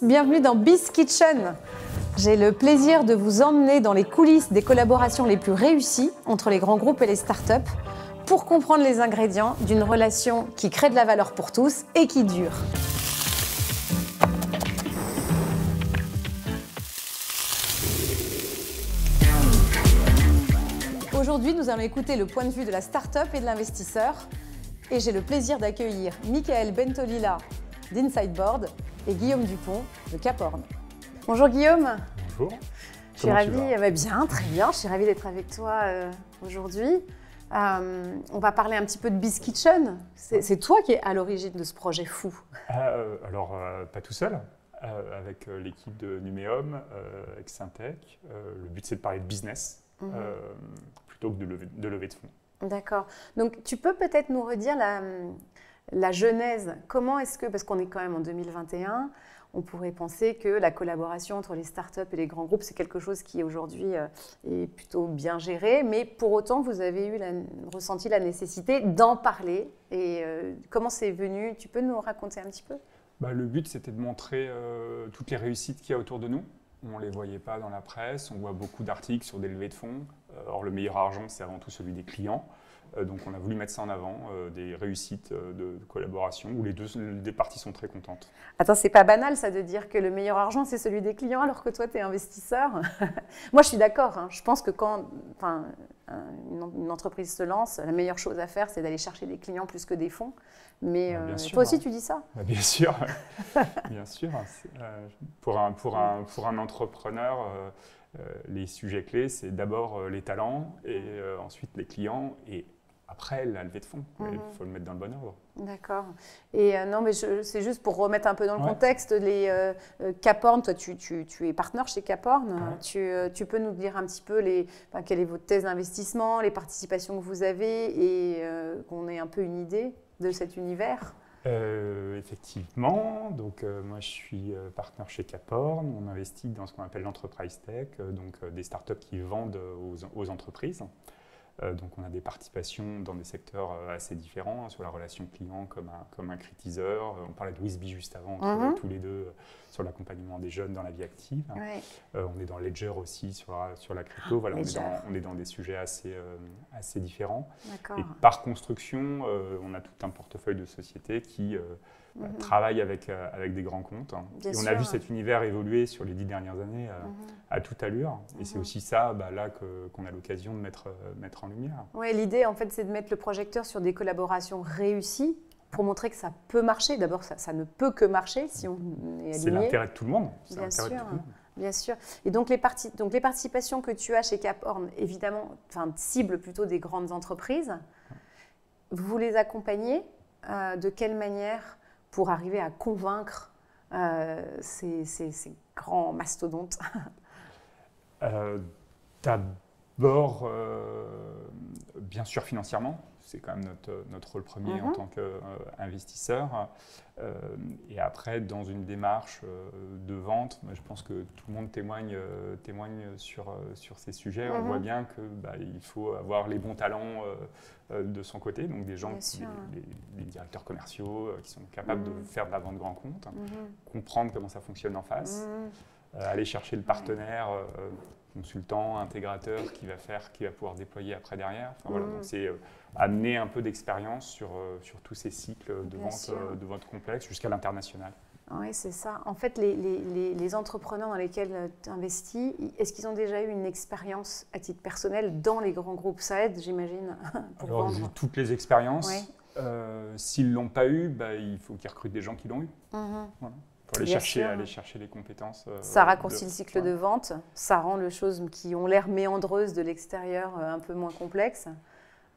Bienvenue dans Biz Kitchen. J'ai le plaisir de vous emmener dans les coulisses des collaborations les plus réussies entre les grands groupes et les startups pour comprendre les ingrédients d'une relation qui crée de la valeur pour tous et qui dure. Aujourd'hui, nous allons écouter le point de vue de la start-up et de l'investisseur. Et j'ai le plaisir d'accueillir Michael Bentolila d'Insideboard et Guillaume Dupont de Cap Horn. Bonjour Guillaume. Bonjour. Je suis ravie, bien, très bien. Je suis ravie d'être avec toi aujourd'hui. On va parler un petit peu de Biz Kitchen. C'est toi qui es à l'origine de ce projet fou. Pas tout seul. Avec l'équipe de Numéum, avec Syntec. Le but, c'est de parler de business plutôt que de lever de fonds. D'accord. Donc, tu peux peut-être nous redire la genèse. Comment est-ce que, parce qu'on est quand même en 2021, on pourrait penser que la collaboration entre les startups et les grands groupes, c'est quelque chose qui aujourd'hui est plutôt bien géré, mais pour autant, vous avez ressenti la nécessité d'en parler. Et comment c'est venu? Tu peux nous raconter un petit peu? Le but, c'était de montrer toutes les réussites qu'il y a autour de nous. On ne les voyait pas dans la presse, on voit beaucoup d'articles sur des levées de fonds. Or, le meilleur argent, c'est avant tout celui des clients. Donc, on a voulu mettre ça en avant, des réussites de collaboration où les deux parties sont très contentes. Attends, c'est pas banal ça de dire que le meilleur argent, c'est celui des clients alors que toi, tu es investisseur. Moi, je suis d'accord. Je pense que quand une entreprise se lance, la meilleure chose à faire, c'est d'aller chercher des clients plus que des fonds. Mais toi aussi, tu dis ça? Bien sûr. Bien sûr. Pour un entrepreneur, les sujets clés, c'est d'abord les talents et ensuite les clients et après la levée de fonds. Il faut le mettre dans le bon ordre. D'accord. Et non, mais c'est juste pour remettre un peu dans le contexte, les Cap Horn, toi tu es partenaire chez Cap Horn. Tu peux nous dire un petit peu quelle est votre thèse d'investissement, les participations que vous avez et qu'on ait un peu une idée de cet univers? Effectivement, donc moi je suis partenaire chez Cap Horn. On investit dans ce qu'on appelle l'entreprise tech, donc des startups qui vendent aux entreprises. Donc on a des participations dans des secteurs assez différents, sur la relation client comme un critiseur. On parlait de Wizbee juste avant, tous les deux sur l'accompagnement des jeunes dans la vie active. On est dans Ledger aussi sur la crypto. Voilà, on est dans des sujets assez différents. Et par construction, on a tout un portefeuille de sociétés qui travaillent avec des grands comptes. Et on a vu cet univers évoluer sur les 10 dernières années à toute allure. Et c'est aussi ça là qu'on a l'occasion de mettre en lumière. Oui, l'idée en fait c'est de mettre le projecteur sur des collaborations réussies pour montrer que ça peut marcher. D'abord, ça ne peut que marcher si on est aligné. C'est l'intérêt de tout le monde. Bien sûr. Et donc les participations que tu as chez Cap Horn, évidemment, ciblent plutôt des grandes entreprises. Vous les accompagnez de quelle manière pour arriver à convaincre ces grands mastodontes? D'abord, bien sûr financièrement, c'est quand même notre rôle premier en tant qu'investisseur. Et après, dans une démarche de vente, je pense que tout le monde témoigne sur ces sujets. On voit bien qu'il faut avoir les bons talents de son côté, donc des gens, les directeurs commerciaux qui sont capables de faire de la vente grand compte, comprendre comment ça fonctionne en face, aller chercher le partenaire consultant, intégrateur qui va pouvoir déployer après derrière. Donc c'est amener un peu d'expérience sur tous ces cycles de vente complexes jusqu'à l'international. Oui, c'est ça. En fait, les entrepreneurs dans lesquels tu investis, est-ce qu'ils ont déjà eu une expérience à titre personnel dans les grands groupes? Ça aide, j'imagine, pour vendre. J'ai toutes les expériences. S'ils ne l'ont pas eu, il faut qu'ils recrutent des gens qui l'ont eu. Voilà. Pour aller chercher les compétences. Ça raccourcit le cycle de vente, ça rend les choses qui ont l'air méandreuses de l'extérieur un peu moins complexes.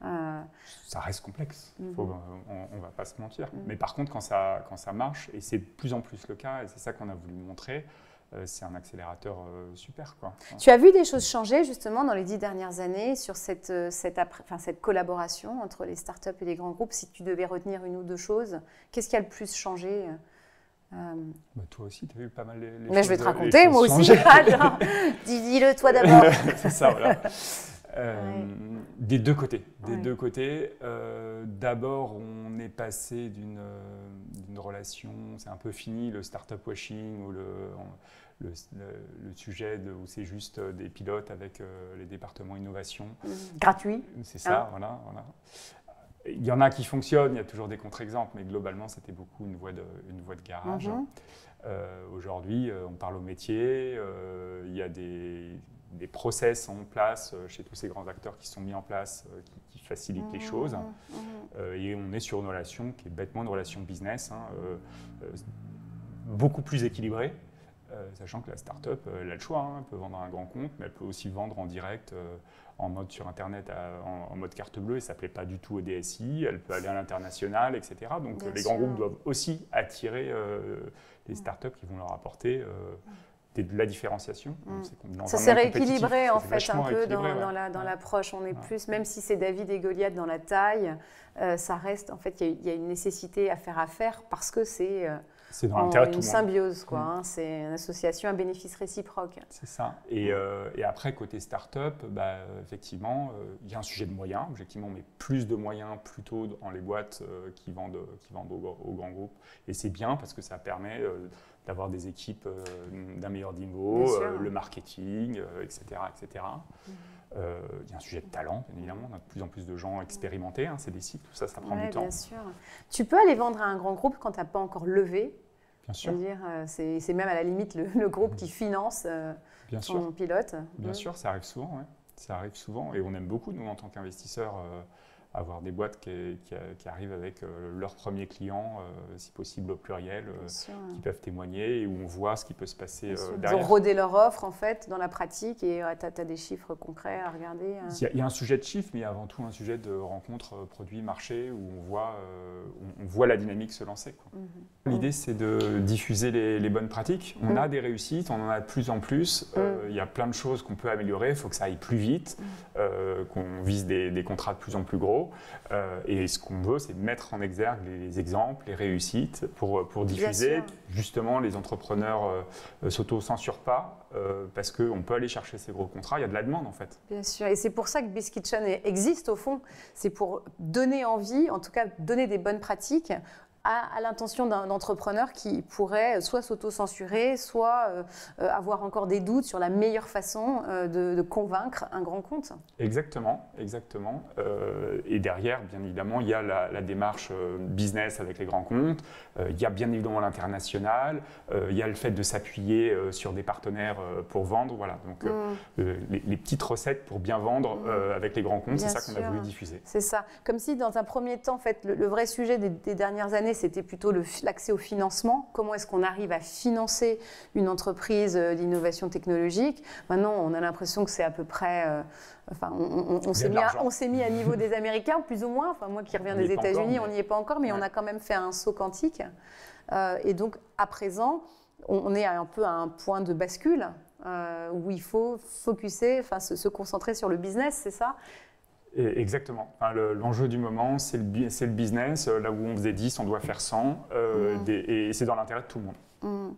Ça reste complexe, on ne va pas se mentir. Mais par contre, quand ça marche, et c'est de plus en plus le cas, et c'est ça qu'on a voulu montrer, c'est un accélérateur super. Tu as vu des choses changer justement dans les 10 dernières années sur cette collaboration entre les startups et les grands groupes? Si tu devais retenir une ou deux choses, qu'est-ce qui a le plus changé? Toi aussi, tu as vu pas mal les choses. Mais je vais te raconter, moi aussi. Dis-le toi d'abord. C'est ça, voilà. Des deux côtés. D'abord, on est passé d'une relation, c'est un peu fini le startup washing ou le sujet où c'est juste des pilotes avec les départements innovation. Gratuit. C'est ça, voilà. Il y en a qui fonctionnent, il y a toujours des contre-exemples, mais globalement, c'était beaucoup une voie de garage. Aujourd'hui, on parle au métier, il y a des process en place chez tous ces grands acteurs qui sont mis en place, qui facilitent les choses. Et on est sur une relation qui est bêtement une relation business, beaucoup plus équilibrée, sachant que la start-up, elle a le choix, elle peut vendre à un grand compte, mais elle peut aussi vendre en direct, en mode sur Internet, en mode carte bleue, et ça ne plaît pas du tout au DSI, elle peut aller à l'international, etc. Donc les grands groupes doivent aussi attirer les startups qui vont leur apporter de la différenciation. Ça s'est rééquilibré en fait un peu dans l'approche. On est plus, même si c'est David et Goliath dans la taille, ça reste, en fait, il y a une nécessité à faire parce que c'est une symbiose, quoi. C'est une association à bénéfice réciproque. C'est ça. Et après, côté start-up, effectivement, il y a un sujet de moyens, objectivement, mais plus de moyens plutôt dans les boîtes qui vendent aux grands groupes. Et c'est bien parce que ça permet d'avoir des équipes d'un meilleur niveau, le marketing, etc. etc. Il y a un sujet de talent, bien évidemment. On a de plus en plus de gens expérimentés. C'est des cycles, tout ça, ça prend du temps. Bien sûr. Tu peux aller vendre à un grand groupe quand tu n'as pas encore levé. Bien sûr. C'est même à la limite le groupe qui finance son pilote. Bien sûr, ça arrive souvent. Ouais. Ça arrive souvent. Et on aime beaucoup, nous, en tant qu'investisseurs, avoir des boîtes qui arrivent avec leurs premiers clients, si possible au pluriel, qui peuvent témoigner et où on voit ce qui peut se passer derrière. Ils ont rodé leur offre en fait dans la pratique et tu as des chiffres concrets à regarder. Il y a un sujet de chiffres, mais il y a avant tout un sujet de rencontre produit-marché où on voit la dynamique se lancer, quoi. L'idée, c'est de diffuser les bonnes pratiques. On a des réussites, on en a de plus en plus. Il y a plein de choses qu'on peut améliorer. Il faut que ça aille plus vite, qu'on vise des contrats de plus en plus gros. Et ce qu'on veut, c'est mettre en exergue les exemples, les réussites pour diffuser. Justement, les entrepreneurs s'auto-censurent pas parce qu'on peut aller chercher ces gros contrats. Il y a de la demande, en fait. Bien sûr. Et c'est pour ça que BizKitchen existe, au fond. C'est pour donner envie, en tout cas donner des bonnes pratiques à l'intention d'un entrepreneur qui pourrait soit s'auto-censurer, soit avoir encore des doutes sur la meilleure façon de convaincre un grand compte. Exactement. Et derrière, bien évidemment, il y a la démarche business avec les grands comptes, il y a bien évidemment l'international, il y a le fait de s'appuyer sur des partenaires pour vendre. Voilà. Donc, les petites recettes pour bien vendre avec les grands comptes, c'est ça qu'on a voulu diffuser. C'est ça. Comme si, dans un premier temps, en fait, le vrai sujet des dernières années, c'était plutôt l'accès au financement. Comment est-ce qu'on arrive à financer une entreprise d'innovation technologique? Maintenant, on a l'impression que c'est à peu près... on s'est mis à niveau des Américains, plus ou moins. Enfin, moi qui reviens des États-Unis, on n'y est pas encore, mais on a quand même fait un saut quantique. Et donc, à présent, on est un peu à un point de bascule où il faut se concentrer sur le business, c'est ça? Exactement. L'enjeu du moment, c'est le business. Là où on faisait 10, on doit faire 100. Et c'est dans l'intérêt de tout le monde.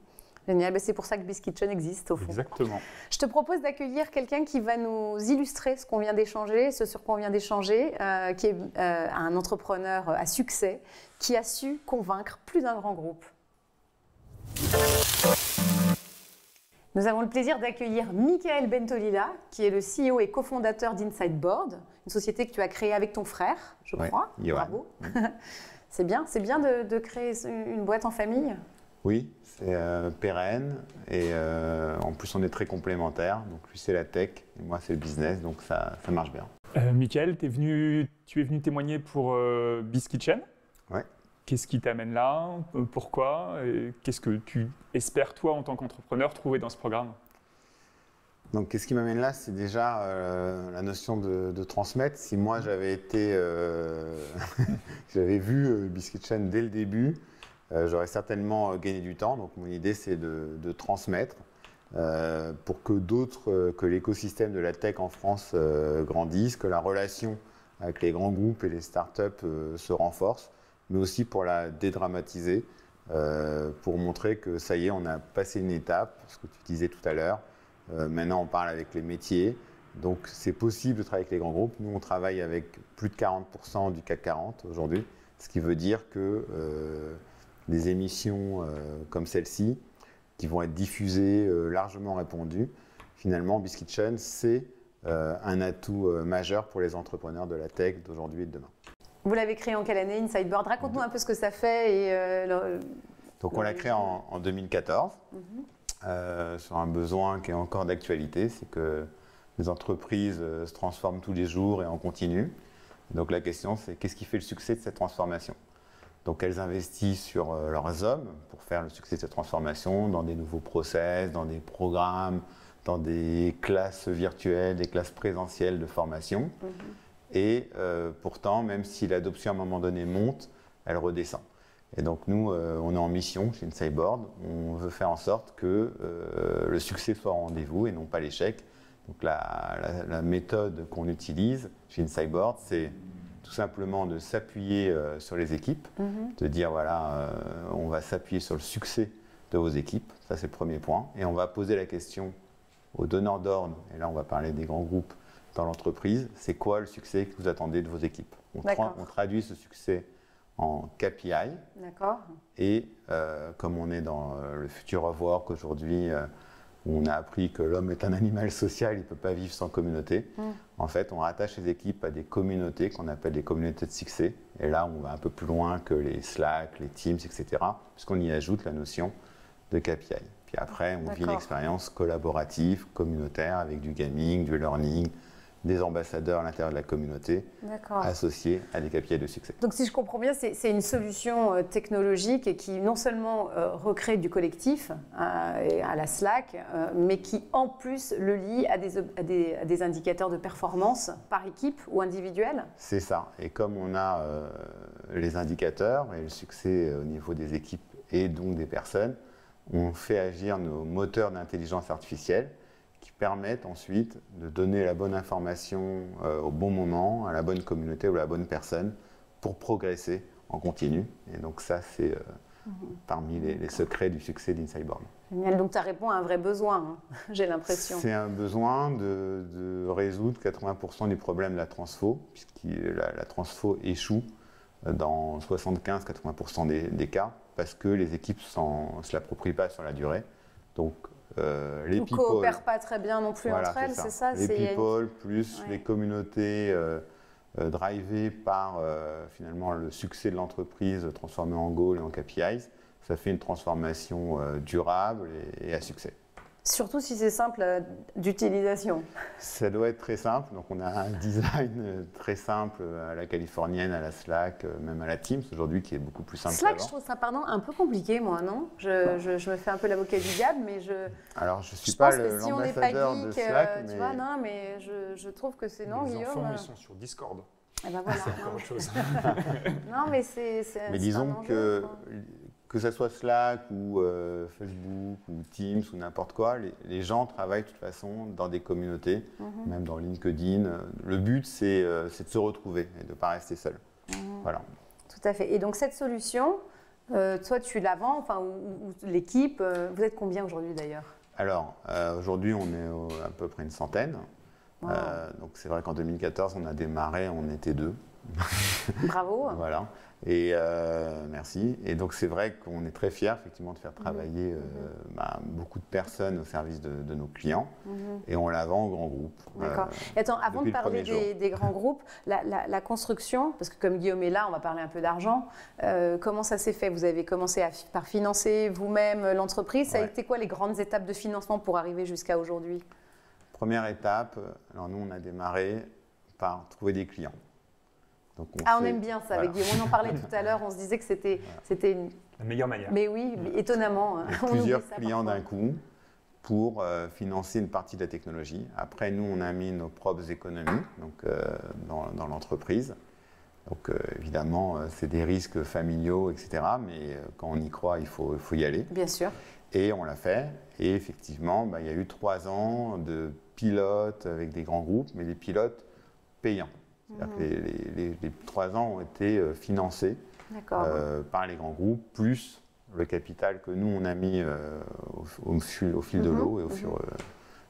Génial. C'est pour ça que BizKitchen existe, au fond. Exactement. Je te propose d'accueillir quelqu'un qui va nous illustrer ce qu'on vient d'échanger, ce sur quoi on vient d'échanger, qui est un entrepreneur à succès, qui a su convaincre plus d'un grand groupe. Nous avons le plaisir d'accueillir Michael Bentolila, qui est le CEO et cofondateur d'Inside Board, une société que tu as créée avec ton frère, je crois. Bravo. C'est bien de créer une boîte en famille. Oui, c'est pérenne et en plus on est très complémentaires. Donc lui c'est la tech et moi c'est le business, donc ça marche bien. Michael, tu es venu témoigner pour BizKitchen. Ouais. Qu'est-ce qui t'amène là? Pourquoi? Qu'est-ce que tu espères, toi, en tant qu'entrepreneur, trouver dans ce programme? Donc, qu'est-ce qui m'amène là? C'est déjà la notion de transmettre. Si moi, j'avais vu BizKitchen dès le début, j'aurais certainement gagné du temps. Donc, mon idée, c'est de transmettre pour que l'écosystème de la tech en France grandisse, que la relation avec les grands groupes et les startups se renforce, mais aussi pour la dédramatiser, pour montrer que ça y est, on a passé une étape, ce que tu disais tout à l'heure. Maintenant, on parle avec les métiers, donc c'est possible de travailler avec les grands groupes. Nous, on travaille avec plus de 40% du CAC 40 aujourd'hui, ce qui veut dire que des émissions comme celle-ci qui vont être diffusées, largement répandues. Finalement, BizKitchen, c'est un atout majeur pour les entrepreneurs de la tech d'aujourd'hui et de demain. Vous l'avez créé en quelle année, Insideboard? Raconte-nous un peu ce que ça fait. Donc on l'a créé en 2014 sur un besoin qui est encore d'actualité, c'est que les entreprises se transforment tous les jours et en continu. Donc la question, c'est qu'est-ce qui fait le succès de cette transformation? Donc elles investissent sur leurs hommes pour faire le succès de cette transformation dans des nouveaux process, dans des programmes, dans des classes virtuelles, des classes présentielles de formation. Et pourtant, même si l'adoption à un moment donné monte, elle redescend. Et donc nous, on est en mission chez Insideboard. On veut faire en sorte que le succès soit au rendez-vous et non pas l'échec. Donc la méthode qu'on utilise chez Insideboard, c'est tout simplement de s'appuyer sur les équipes, de dire voilà, on va s'appuyer sur le succès de vos équipes, ça c'est le premier point, et on va poser la question aux donneurs d'ordre, et là on va parler des grands groupes dans l'entreprise, c'est quoi le succès que vous attendez de vos équipes? On traduit ce succès en KPI, et comme on est dans le futur of work aujourd'hui, où on a appris que l'homme est un animal social, il ne peut pas vivre sans communauté. En fait, on rattache les équipes à des communautés qu'on appelle des communautés de succès. Et là, on va un peu plus loin que les Slack, les Teams, etc. Puisqu'on y ajoute la notion de KPI. Puis après, on vit une expérience collaborative, communautaire, avec du gaming, du learning, des ambassadeurs à l'intérieur de la communauté associés à des KPI de succès. Donc si je comprends bien, c'est une solution technologique qui non seulement recrée du collectif à la Slack, mais qui en plus le lie à des indicateurs de performance par équipe ou individuel? C'est ça. Et comme on a les indicateurs et le succès au niveau des équipes et donc des personnes, on fait agir nos moteurs d'intelligence artificielle qui permettent ensuite de donner la bonne information au bon moment, à la bonne communauté ou à la bonne personne pour progresser en continu. Et donc ça, c'est parmi les secrets du succès d'Insideboard. Génial, donc ça répond à un vrai besoin, hein, j'ai l'impression. C'est un besoin de résoudre 80% du problème de la transfo, puisque la transfo échoue dans 75-80% des cas, parce que les équipes ne se l'approprient pas sur la durée. Donc, les people ne coopèrent pas très bien non plus entre elles, c'est ça? Les people plus les communautés drivées par finalement le succès de l'entreprise transformé en goal et en KPIs, ça fait une transformation durable et à succès. Surtout si c'est simple d'utilisation. Ça doit être très simple. Donc on a un design très simple à la californienne, à la Slack, même à la Teams aujourd'hui qui est beaucoup plus simple. Slack, je trouve ça un peu compliqué, moi, non? Je me fais un peu l'avocat du diable, mais Alors je suis pas l'ambassadeur de Slack, tu vois, non, mais je trouve que c'est non, Guillaume. Les enfants, ils sont sur Discord. Eh ben voilà. C'est encore autre chose. Non, mais Mais disons que ce soit Slack ou Facebook ou Teams ou n'importe quoi, les gens travaillent de toute façon dans des communautés, même dans LinkedIn. Le but, c'est de se retrouver et de ne pas rester seul. Voilà. Tout à fait. Et donc cette solution, toi, tu la vends, enfin, ou l'équipe, vous êtes combien aujourd'hui d'ailleurs? Alors, aujourd'hui, on est à peu près une centaine. Wow. Donc c'est vrai qu'en 2014, on a démarré, on était 2. Bravo. Voilà. Et merci. Et donc c'est vrai qu'on est très fiers effectivement de faire travailler beaucoup de personnes au service de nos clients et on la vend aux grands groupes. D'accord. Et attends, avant de parler des grands groupes, la construction, parce que comme Guillaume est là, on va parler un peu d'argent. Comment ça s'est fait? Vous avez commencé par financer vous-même l'entreprise. Ça a été quoi les grandes étapes de financement pour arriver jusqu'à aujourd'hui? Première étape, alors nous on a démarré par trouver des clients. Donc on aime bien ça avec Guillaume. On en parlait tout à l'heure, on se disait que c'était la meilleure manière. Mais oui, étonnamment. Plusieurs clients d'un coup pour financer une partie de la technologie. Après, nous, on a mis nos propres économies donc, dans l'entreprise. Donc évidemment, c'est des risques familiaux, etc. Mais quand on y croit, il faut y aller. Bien sûr. Et on l'a fait. Et effectivement, il y a eu 3 ans de pilotes avec des grands groupes, mais des pilotes payants. C'est-à-dire que les 3 ans ont été financés par les grands groupes, plus le capital que nous, on a mis au fil de l'eau et au fur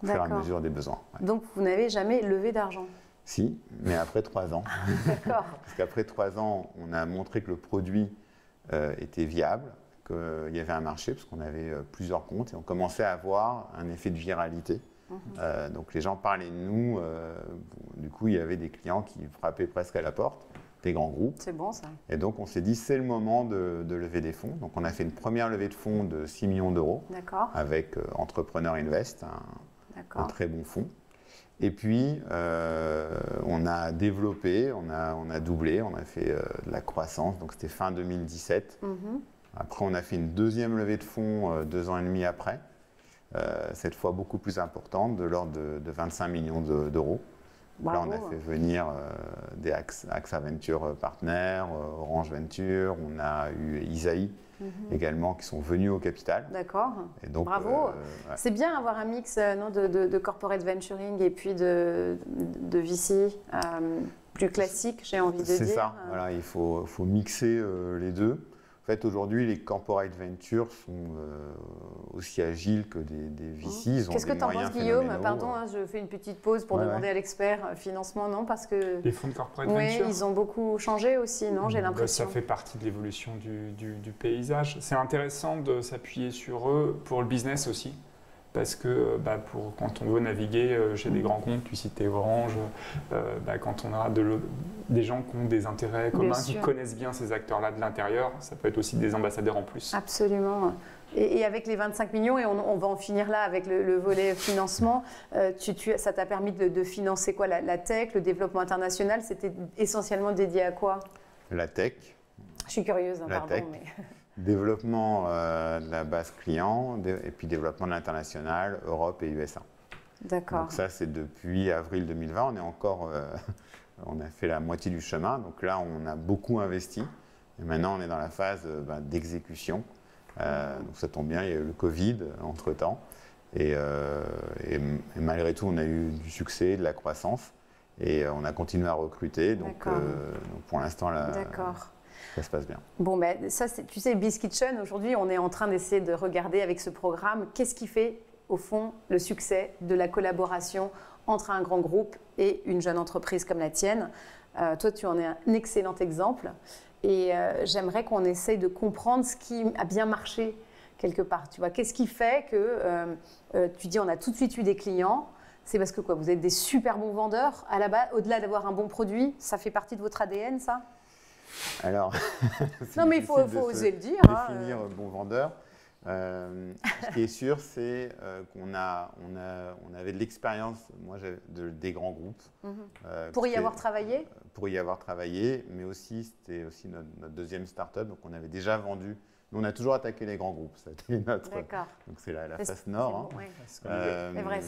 et à mesure des besoins. Ouais. Donc, vous n'avez jamais levé d'argent? Si, mais après 3 ans. D'accord. Parce qu'après 3 ans, on a montré que le produit était viable, qu'il y avait un marché, parce qu'on avait plusieurs comptes, et on commençait à avoir un effet de viralité. Donc les gens parlaient de nous. Du coup, il y avait des clients qui frappaient presque à la porte, des grands groupes. C'est bon ça. Et donc on s'est dit, c'est le moment de lever des fonds. Donc on a fait une première levée de fonds de 6 millions d'euros avec Entrepreneur Invest, un très bon fonds. Et puis, on a développé, on a doublé, on a fait de la croissance. Donc c'était fin 2017. Après, on a fait une deuxième levée de fonds 2 ans et demi après. Cette fois beaucoup plus importante, de l'ordre de 25 millions d'euros. Là, on a fait venir des AXA Venture Partners, Orange Venture, on a eu Isaïe également qui sont venus au capital. D'accord. Et donc, bravo. C'est bien avoir un mix non, de corporate venturing et puis de VC plus classique, j'ai envie de dire. C'est ça, voilà, il faut mixer les deux. En fait, aujourd'hui, les corporate ventures sont aussi agiles que des VC. Qu'est-ce que tu en penses, Guillaume? Pardon, je fais une petite pause pour demander à l'expert financement, non? Parce que les fonds de corporate venture, ils ont beaucoup changé aussi, non? J'ai l'impression. Ça fait partie de l'évolution du paysage. C'est intéressant de s'appuyer sur eux pour le business aussi. Parce que quand on veut naviguer chez des grands comptes, tu citais Orange, quand on a des gens qui ont des intérêts communs, qui connaissent bien ces acteurs-là de l'intérieur, ça peut être aussi des ambassadeurs en plus. Absolument. Et avec les 25 millions, et on va en finir là avec le volet financement, ça t'a permis de financer quoi? La tech, le développement international, c'était essentiellement dédié à quoi? La tech. Je suis curieuse, pardon. Tech. Mais... Développement de la base client et puis développement de l'international, Europe et USA. D'accord. Donc ça, c'est depuis avril 2020. On est encore, on a fait la moitié du chemin. Donc là, on a beaucoup investi. Et maintenant, on est dans la phase d'exécution. Donc ça tombe bien, il y a eu le Covid entre-temps. Et malgré tout, on a eu du succès, de la croissance. Et on a continué à recruter. Donc pour l'instant, là... D'accord. Ça se passe bien. Bon, ça, tu sais, BizKitchen, aujourd'hui, on est en train d'essayer de regarder avec ce programme qu'est-ce qui fait, au fond, le succès de la collaboration entre un grand groupe et une jeune entreprise comme la tienne. Toi, tu en es un excellent exemple. Et j'aimerais qu'on essaye de comprendre ce qui a bien marché quelque part. Tu vois, qu'est-ce qui fait que, tu dis, on a tout de suite eu des clients? C'est parce que quoi, vous êtes des super bons vendeurs à la base, au-delà d'avoir un bon produit, ça fait partie de votre ADN, ça? Alors, non, mais il faut oser le dire. Définir bon vendeur. Ce qui est sûr, c'est qu'on avait de l'expérience, moi, des grands groupes. Pour y avoir travaillé? Pour y avoir travaillé, mais aussi, c'était aussi notre deuxième start-up. Donc, on avait déjà vendu. Nous, on a toujours attaqué les grands groupes. C'était notre. D'accord. Donc, c'est la face nord. Bon, c'est vrai.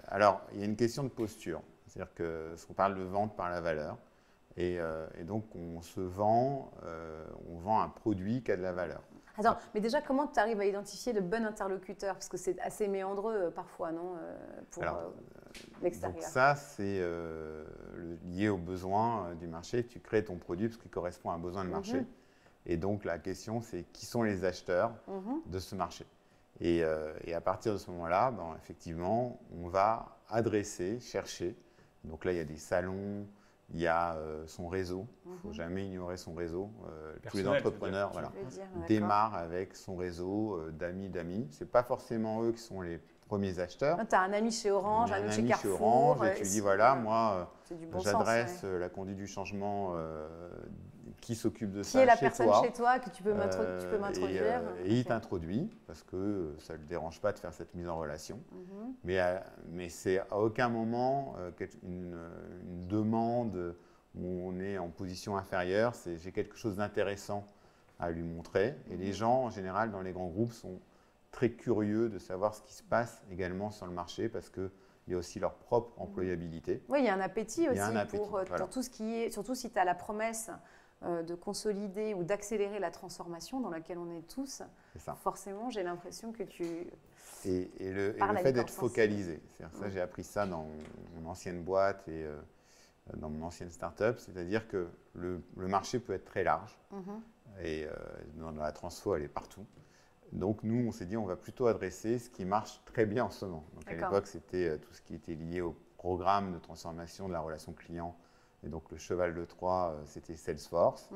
Alors, il y a une question de posture. C'est-à-dire qu'on parle de vente par la valeur. Et donc, on vend un produit qui a de la valeur. Attends, mais déjà, comment tu arrives à identifier le bon interlocuteur? Parce que c'est assez méandreux parfois, non? Pour l'extérieur. Donc ça, c'est lié aux besoins du marché. Tu crées ton produit parce qu'il correspond à un besoin de marché. Et donc, la question, c'est qui sont les acheteurs de ce marché? Et à partir de ce moment-là, effectivement, on va adresser, chercher. Donc là, il y a des salons. Il y a son réseau, il ne faut jamais ignorer son réseau. Tous les entrepreneurs démarrent avec son réseau d'amis. Ce n'est pas forcément eux qui sont les premiers acheteurs. Tu as un ami chez Orange, un ami chez Carrefour. Chez Orange, et tu dis voilà, moi, bon j'adresse la conduite du changement qui s'occupe de ça chez toi. Qui est la personne toi, chez toi que tu peux m'introduire. Et il t'introduit parce que ça ne le dérange pas de faire cette mise en relation. Mais c'est à aucun moment une demande où on est en position inférieure. J'ai quelque chose d'intéressant à lui montrer. Et les gens, en général, dans les grands groupes, sont très curieux de savoir ce qui se passe également sur le marché parce qu'il y a aussi leur propre employabilité. Oui, il y a un appétit aussi voilà. pour tout ce qui est, surtout si tu as la promesse de consolider ou d'accélérer la transformation dans laquelle on est tous. Forcément, j'ai l'impression que tu... Et le fait d'être focalisé. Ça, j'ai appris ça dans mon ancienne boîte et dans mon ancienne start-up, c'est-à-dire que le marché peut être très large et dans la transfo, elle est partout. Donc nous, on s'est dit, on va plutôt adresser ce qui marche très bien en ce moment. Donc à l'époque, c'était tout ce qui était lié au programme de transformation de la relation client. Et donc le cheval de Troie, c'était Salesforce.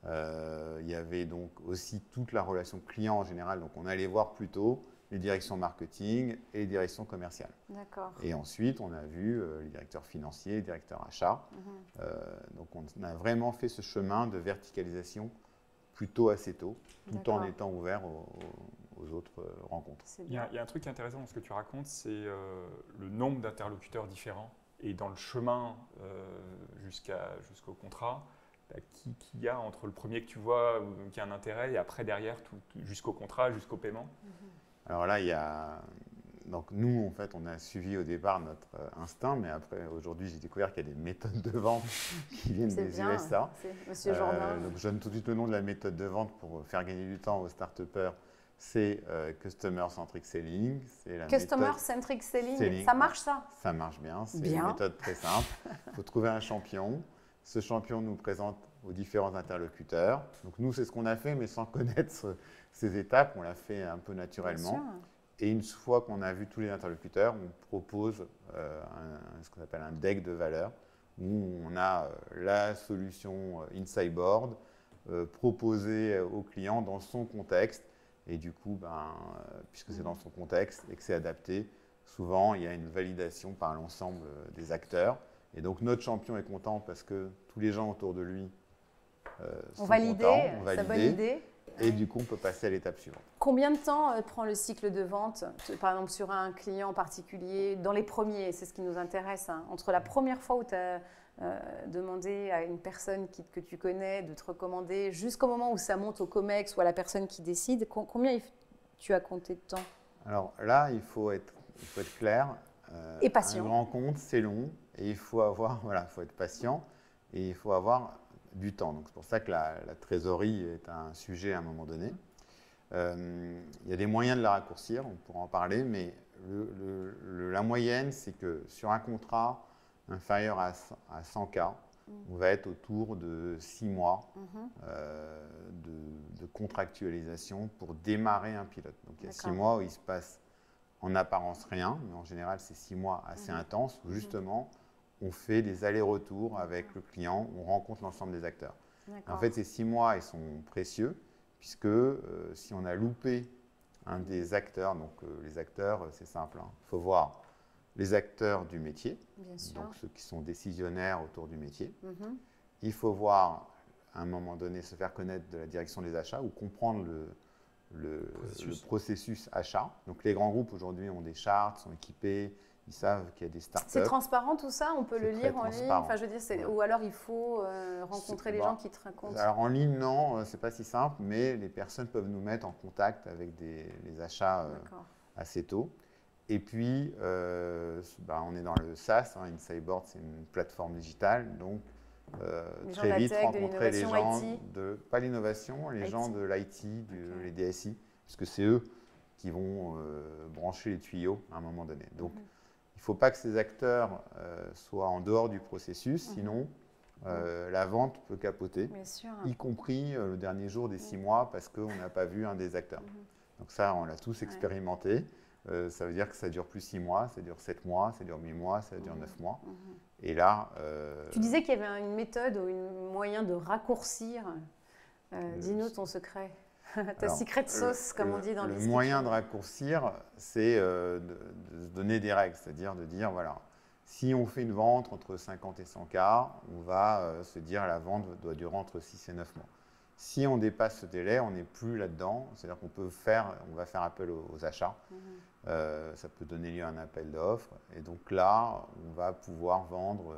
Il y avait donc aussi toute la relation client en général. Donc on allait voir plutôt les directions marketing et les directions commerciales. D'accord. Et ensuite, on a vu les directeurs financiers, les directeurs achats. Donc on a vraiment fait ce chemin de verticalisation plutôt assez tôt, tout en étant ouvert aux autres rencontres. Il y a un truc intéressant dans ce que tu racontes, c'est le nombre d'interlocuteurs différents. Et dans le chemin jusqu'au contrat, qu'il y a entre le premier que tu vois, qui a un intérêt, et après derrière, jusqu'au contrat, jusqu'au paiement. Alors là, il y a... Donc nous, en fait, on a suivi au départ notre instinct, mais après, aujourd'hui, j'ai découvert qu'il y a des méthodes de vente qui viennent des USA. C'est Monsieur Jourdain. Donc je donne tout de suite le nom de la méthode de vente pour faire gagner du temps aux start-upers. C'est Customer Centric Selling. Customer Centric Selling, ça marche ça? Ça marche bien, c'est une méthode très simple. Il faut trouver un champion. Ce champion nous présente aux différents interlocuteurs. Donc nous, c'est ce qu'on a fait, mais sans connaître ces étapes, on l'a fait un peu naturellement. Et une fois qu'on a vu tous les interlocuteurs, on propose ce qu'on appelle un deck de valeur, où on a la solution Insideboard proposée au client dans son contexte. Et du coup, puisque c'est dans son contexte et que c'est adapté, souvent il y a une validation par l'ensemble des acteurs. Et donc notre champion est content parce que tous les gens autour de lui sont contents, ont validé. Sa bonne idée. Et du coup, on peut passer à l'étape suivante. Combien de temps prend le cycle de vente, par exemple sur un client particulier, dans les premiers, c'est ce qui nous intéresse, hein, entre la première fois où tu as demandé à une personne que tu connais de te recommander, jusqu'au moment où ça monte au COMEX ou à la personne qui décide, combien tu as compté de temps? Alors là, il faut être clair. Et patient. Un grand compte, c'est long et il faut être patient et il faut avoir du temps. Donc c'est pour ça que la trésorerie est un sujet à un moment donné. Il y a des moyens de la raccourcir, on pourra en parler, mais la moyenne, c'est que sur un contrat inférieur à 100K, on va être autour de 6 mois de contractualisation pour démarrer un pilote. Donc il y a 6 mois où il se passe en apparence rien, mais en général c'est 6 mois assez intenses où justement on fait des allers-retours avec le client, on rencontre l'ensemble des acteurs. En fait, ces 6 mois, ils sont précieux, puisque si on a loupé un des acteurs, donc les acteurs, c'est simple, il faut voir les acteurs du métier, donc ceux qui sont décisionnaires autour du métier. Il faut voir, à un moment donné, se faire connaître de la direction des achats ou comprendre le processus achat. Donc les grands groupes aujourd'hui ont des chartes, sont équipés, ils savent qu'il y a des startups. C'est transparent tout ça? On peut le lire en ligne? Enfin, je veux dire, ou alors il faut rencontrer les gens qui te racontent? Alors en ligne, non, c'est pas si simple, mais les personnes peuvent nous mettre en contact avec les achats assez tôt. Et puis, on est dans le SaaS, Insideboard, c'est une plateforme digitale, donc très vite rencontrer les gens pas l'innovation, les gens de l'IT, les DSI, parce que c'est eux qui vont brancher les tuyaux à un moment donné. Donc, il ne faut pas que ces acteurs soient en dehors du processus, sinon la vente peut capoter, y compris le dernier jour des 6 mois parce qu'on n'a pas vu un des acteurs. Donc ça, on l'a tous expérimenté. Ça veut dire que ça dure plus 6 mois, ça dure 7 mois, ça dure 8 mois, ça dure 9 mois. Et là… Tu disais qu'il y avait une méthode ou un moyen de raccourcir. Dis-nous ton secret. Ta secret sauce, comme on dit dans les Le moyen de raccourcir, c'est de se donner des règles, c'est-à-dire de dire, voilà, si on fait une vente entre 50 et 100K, on va se dire la vente doit durer entre 6 et 9 mois. Si on dépasse ce délai, on n'est plus là-dedans, c'est-à-dire qu'on va faire appel aux achats. Ça peut donner lieu à un appel d'offres. Et donc là, on va pouvoir vendre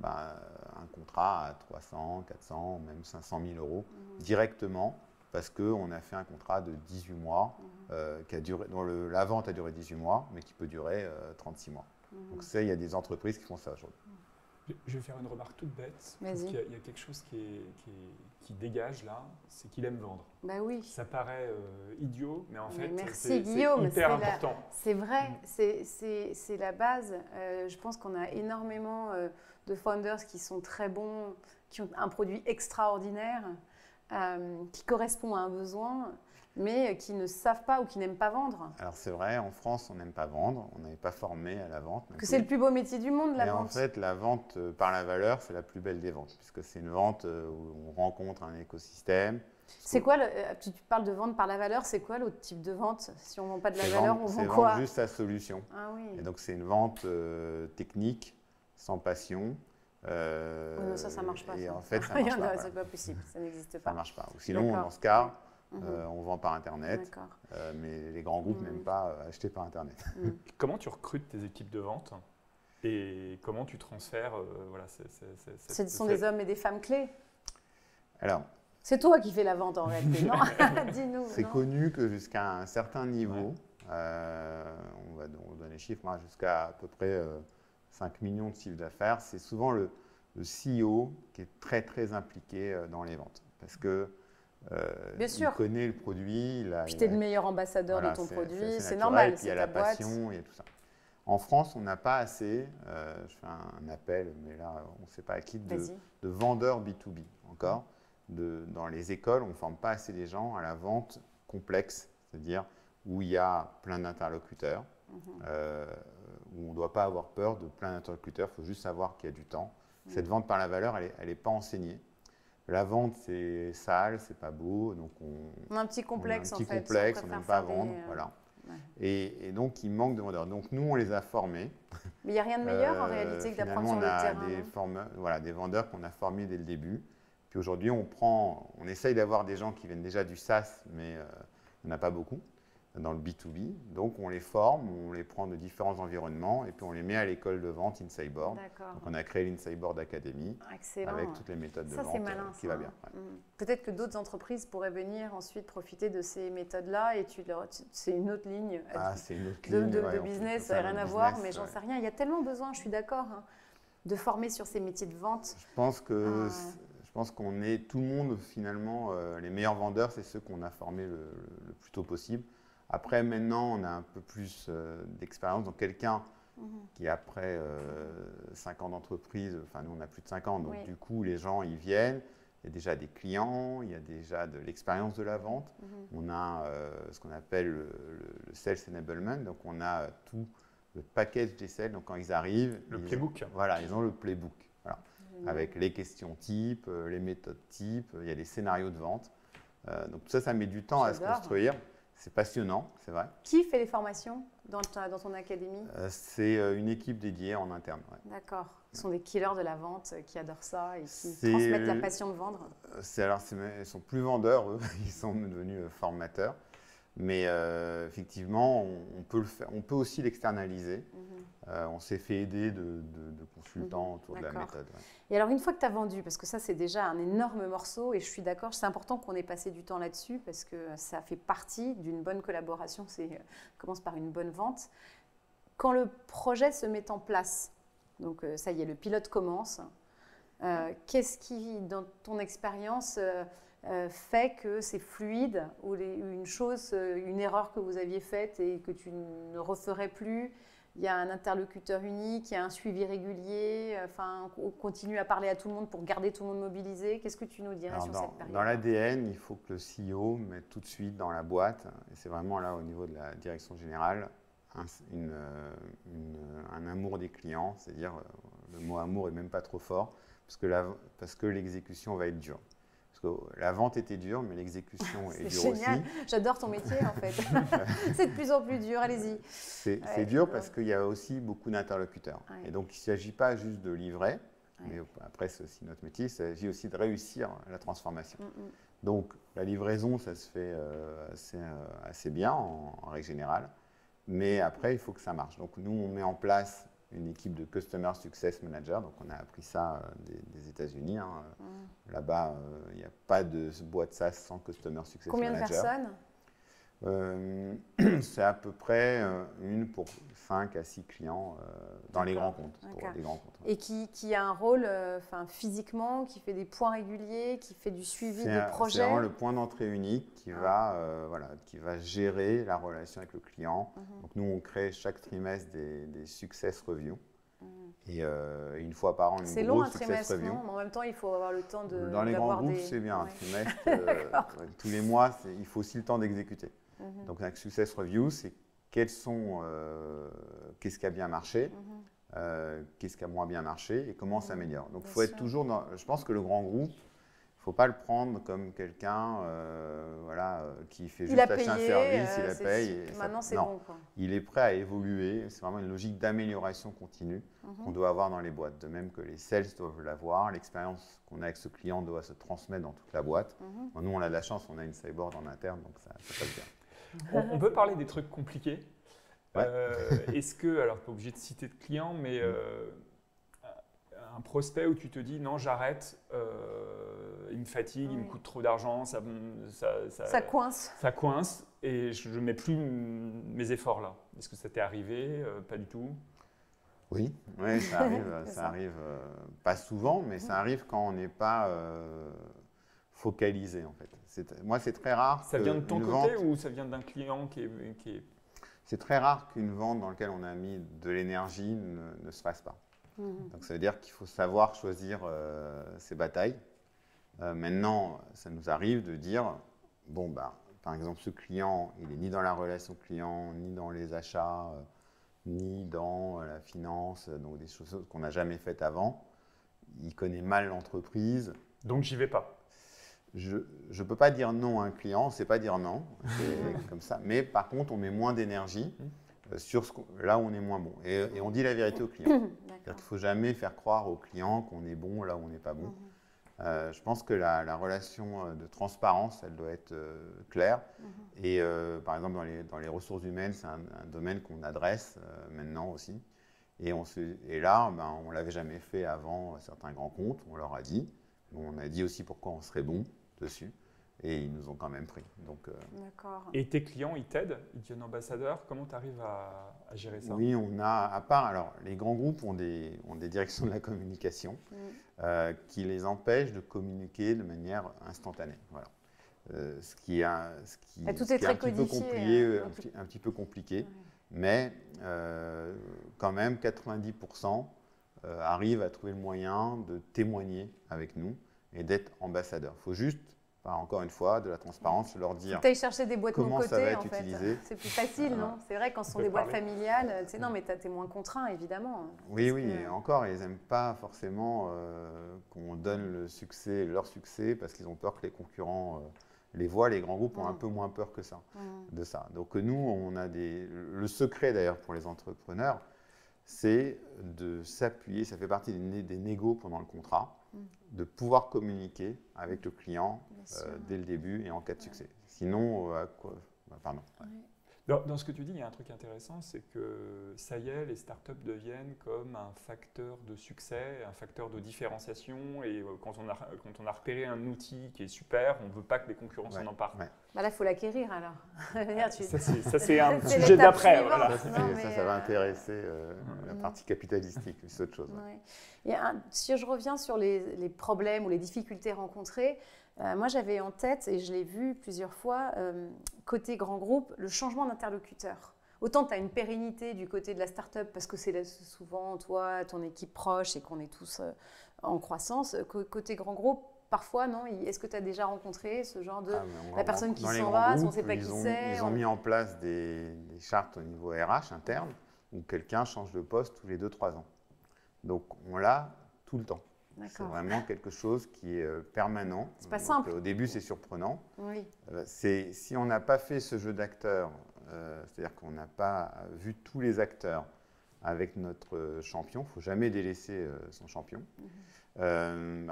un contrat à 300, 400, même 500 000 euros directement parce qu'on a fait un contrat de 18 mois dont la vente a duré 18 mois, mais qui peut durer 36 mois. Donc il y a des entreprises qui font ça aujourd'hui. Je vais faire une remarque toute bête. Parce qu'il y a quelque chose qui dégage là, c'est qu'il aime vendre. Bah oui. Ça paraît idiot, mais en fait, c'est hyper important. C'est vrai, c'est la base. Je pense qu'on a énormément de founders qui sont très bons, qui ont un produit extraordinaire, qui correspond à un besoin. mais qui ne savent pas ou qui n'aiment pas vendre. Alors c'est vrai, en France, on n'aime pas vendre, on n'est pas formé à la vente. Que c'est le plus beau métier du monde, la Et vente. en fait, la vente par la valeur, c'est la plus belle des ventes, puisque c'est une vente où on rencontre un écosystème. C'est quoi, tu parles de vente par la valeur, c'est quoi l'autre type de vente? Si on ne vend pas de la valeur, on vend quoi? C'est vendre juste sa solution. Ah oui. Et donc c'est une vente technique, sans passion. Oui, non, ça ne marche pas. Et ça. en fait, ça marche pas. C'est pas possible, ça n'existe pas. Ça marche pas. Ou sinon, dans ce cas, on vend par Internet, D'accord. mais les grands groupes n'aiment pas acheter par Internet. Comment tu recrutes tes équipes de vente et comment tu transfères Ce sont des hommes et des femmes clés. Alors, c'est toi qui fais la vente en réalité, non? Dis-nous. c'est non connu que jusqu'à un certain niveau, on va donner les chiffres, jusqu'à à peu près 5 millions de chiffres d'affaires, c'est souvent le CEO qui est très très impliqué dans les ventes. Parce que Bien sûr. il connaît le produit. Puis tu es le meilleur ambassadeur de ton produit, c'est normal. Il y a la passion, il y a tout ça. En France, on n'a pas assez, je fais un appel, mais là, on ne sait pas à qui, de vendeurs B2B encore. Dans les écoles, on ne forme pas assez les gens à la vente complexe, c'est-à-dire où il y a plein d'interlocuteurs, où on ne doit pas avoir peur de plein d'interlocuteurs, il faut juste savoir qu'il y a du temps. Cette vente par la valeur, elle n'est pas enseignée. La vente, c'est sale, c'est pas beau, donc on a un petit complexe en fait. On n'aime pas vendre, voilà. Ouais. Et donc, il manque de vendeurs. Donc, nous, on les a formés. Mais il n'y a rien de meilleur en réalité que d'apprendre sur le terrain. On a des vendeurs qu'on a formés dès le début. Puis aujourd'hui, on essaye d'avoir des gens qui viennent déjà du SaaS, mais il n'y en a pas beaucoup dans le B2B. Donc, on les forme, on les prend de différents environnements et puis on les met à l'école de vente InSideBoard. Donc, on a créé l'InSideBoard Academy. Excellent. Avec toutes les méthodes de vente qui va bien. Ouais. Peut-être que d'autres entreprises pourraient venir ensuite profiter de ces méthodes-là et c'est une autre ligne, c'est une autre ligne de business, ça n'a rien à voir, mais j'en sais rien. Il y a tellement besoin, je suis d'accord, de former sur ces métiers de vente. Je pense qu'on est tout le monde finalement, les meilleurs vendeurs, c'est ceux qu'on a formés le plus tôt possible. Après, maintenant, on a un peu plus d'expérience. Donc, quelqu'un qui, après 5 ans d'entreprise, enfin, nous, on a plus de 5 ans, donc du coup, les gens, ils viennent. Il y a déjà des clients, il y a déjà de l'expérience de la vente. On a ce qu'on appelle le Sales Enablement. Donc, on a tout le package des sales. Donc, quand ils arrivent… Le playbook. Voilà, ils ont le playbook. Voilà. Avec les questions types, les méthodes types, il y a les scénarios de vente. Donc, tout ça, ça met du temps à se construire. C'est passionnant, c'est vrai. Qui fait les formations dans ton académie? C'est une équipe dédiée en interne. Ouais. D'accord. Ce sont des killers de la vente qui adorent ça et qui transmettent la passion de vendre. Ils sont plus vendeurs, eux. Ils sont devenus formateurs. Mais effectivement, on peut aussi l'externaliser. On s'est fait aider de consultants autour de la méthode. Ouais. Et alors, une fois que tu as vendu, parce que ça, c'est déjà un énorme morceau, et je suis d'accord, c'est important qu'on ait passé du temps là-dessus, parce que ça fait partie d'une bonne collaboration, commence par une bonne vente. Quand le projet se met en place, donc ça y est, le pilote commence, qu'est-ce qui, dans ton expérience, fait que c'est fluide, ou une erreur que vous aviez faite et que tu ne referais plus? Il y a un interlocuteur unique, il y a un suivi régulier, on continue à parler à tout le monde pour garder tout le monde mobilisé. Qu'est-ce que tu nous dirais sur cette période? Dans l'ADN, il faut que le CEO mette tout de suite dans la boîte, et c'est vraiment là au niveau de la direction générale, un amour des clients, c'est-à-dire le mot amour est même pas trop fort, parce que l'exécution va être dure. Parce que la vente était dure, mais l'exécution est dure génial. Aussi. J'adore ton métier, en fait. C'est de plus en plus dur, allez-y. C'est dur parce qu'il y a aussi beaucoup d'interlocuteurs. Ouais. Et donc, il ne s'agit pas juste de livrer, mais après, c'est aussi notre métier, il s'agit aussi de réussir la transformation. Donc, la livraison, ça se fait assez bien, en règle générale. Mais après, il faut que ça marche. Donc, nous, on met en place une équipe de Customer Success Manager. Donc, on a appris ça des États-Unis. Là-bas, il n'y a pas de boîte SaaS sans Customer Success Manager. Combien de personnes? C'est à peu près une pour 5 à 6 clients dans les grands comptes. Et qui a un rôle physiquement, qui fait des points réguliers, qui fait du suivi des projets. C'est vraiment le point d'entrée unique qui va gérer la relation avec le client. Donc nous, on crée chaque trimestre des success reviews. Et une fois par an, C'est une long un grosse success trimestre, review. non? Mais en même temps, il faut avoir le temps de. Dans les grands d'avoir groupes, des... c'est bien. Un Ouais. trimestre, tous les mois, il faut aussi le temps d'exécuter. Donc, un success review, c'est qu'est-ce qui a bien marché, qu'est-ce qui a moins bien marché et comment on s'améliore. Donc, il faut être toujours dans. Je pense que le grand groupe, il ne faut pas le prendre comme quelqu'un qui fait juste acheter un service, il la paye. Et maintenant, c'est non, bon. Quoi. il est prêt à évoluer. C'est vraiment une logique d'amélioration continue qu'on doit avoir dans les boîtes. De même que les sales doivent l'avoir, l'expérience qu'on a avec ce client doit se transmettre dans toute la boîte. Bon, nous, on a de la chance, on a une cyborg en interne, donc ça passe bien. On peut parler des trucs compliqués. Ouais. Est-ce que, alors pas obligé de citer de clients, mais un prospect où tu te dis non, j'arrête, il me fatigue, il me coûte trop d'argent, ça coince. Ça coince et je ne mets plus mes efforts là. Est-ce que ça t'est arrivé? Pas du tout. Oui, ça arrive. Ça arrive pas souvent, mais ça arrive quand on n'est pas focalisé en fait. Moi, c'est très rare. Ça vient de ton côté ou ça vient d'un client qui est... C'est très rare qu'une vente dans laquelle on a mis de l'énergie ne se fasse pas. Donc ça veut dire qu'il faut savoir choisir ses batailles. Maintenant, ça nous arrive de dire, bon, par exemple, ce client, il n'est ni dans la relation client, ni dans les achats, ni dans la finance, donc des choses qu'on n'a jamais faites avant. Il connaît mal l'entreprise. Donc j'y vais pas. Je ne peux pas dire non à un client, on ne sait pas dire non, c'est comme ça. Mais par contre, on met moins d'énergie sur là où on est moins bon. Et on dit la vérité au client. C'est-à-dire qu'il ne faut jamais faire croire au client qu'on est bon là où on n'est pas bon. Je pense que la relation de transparence, elle doit être claire. Et par exemple, dans les ressources humaines, c'est un domaine qu'on adresse maintenant aussi. Et là, on ne l'avait jamais fait avant certains grands comptes, on leur a dit. On a dit aussi pourquoi on serait bon dessus. Et ils nous ont quand même pris. Donc, Et tes clients, ils t'aident? Ils deviennent ambassadeurs? Comment tu arrives à gérer ça? Oui, on a, à part, alors les grands groupes ont des directions de la communication qui les empêchent de communiquer de manière instantanée. Voilà. Ce qui est un petit peu compliqué, mais quand même 90% arrivent à trouver le moyen de témoigner avec nous et d'être ambassadeurs. Il faut juste, encore une fois, de la transparence, leur dire tu ailles chercher des boîtes comment non-cotées, ça va être en fait. utilisé. C'est plus facile, non? C'est vrai, quand ce sont des boîtes familiales, non, mais tu es moins contraint, évidemment. Oui, et encore, ils n'aiment pas forcément qu'on donne leur succès parce qu'ils ont peur que les concurrents les voient. Les grands groupes ont un peu moins peur que ça, de ça. Donc nous, on a le secret d'ailleurs pour les entrepreneurs, c'est de s'appuyer, ça fait partie des négos pendant le contrat, de pouvoir communiquer avec le client dès le début et en cas de succès. Sinon, pardon. Dans ce que tu dis, il y a un truc intéressant, c'est que ça y est, les startups deviennent comme un facteur de succès, un facteur de différenciation. Et quand on a repéré un outil qui est super, on ne veut pas que les concurrents s'en emparent. Là, il faut l'acquérir alors. Ça, c'est un sujet d'après. Voilà. Ça va intéresser la partie capitalistique, c'est autre chose. Si je reviens sur les problèmes ou les difficultés rencontrées, moi, j'avais en tête, et je l'ai vu plusieurs fois, côté grand groupe, le changement d'interlocuteur. Autant tu as une pérennité du côté de la start-up, parce que c'est souvent toi, ton équipe proche, et qu'on est tous en croissance. Côté grand groupe, parfois, non? Est-ce que tu as déjà rencontré ce genre de... la personne qui s'en va, on ne sait pas qui c'est? Ils ont mis en place des chartes au niveau RH interne, où quelqu'un change de poste tous les 2-3 ans. Donc, on l'a tout le temps. C'est vraiment quelque chose qui est permanent. C'est pas simple. Au début, c'est surprenant. Oui. Si on n'a pas fait ce jeu d'acteurs, c'est-à-dire qu'on n'a pas vu tous les acteurs avec notre champion, il ne faut jamais délaisser son champion.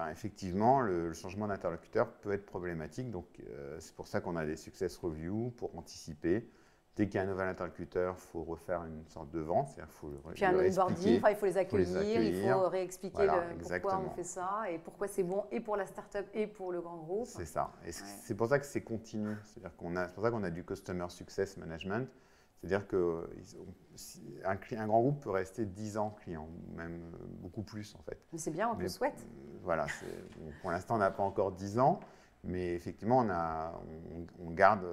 Effectivement, le changement d'interlocuteur peut être problématique. Donc, c'est pour ça qu'on a des success reviews pour anticiper. Dès qu'il y a un nouvel interlocuteur, il faut refaire une sorte de vente. Puis un onboarding, il faut les accueillir, il faut réexpliquer pourquoi on fait ça et pourquoi c'est bon et pour la start-up et pour le grand groupe. C'est ça. Et c'est pour ça que c'est continu. C'est pour ça qu'on a du Customer Success Management. C'est-à-dire qu'un grand groupe peut rester 10 ans client, même beaucoup plus en fait. Mais c'est bien, on le souhaite. Voilà. Pour l'instant, on n'a pas encore 10 ans, mais effectivement, on garde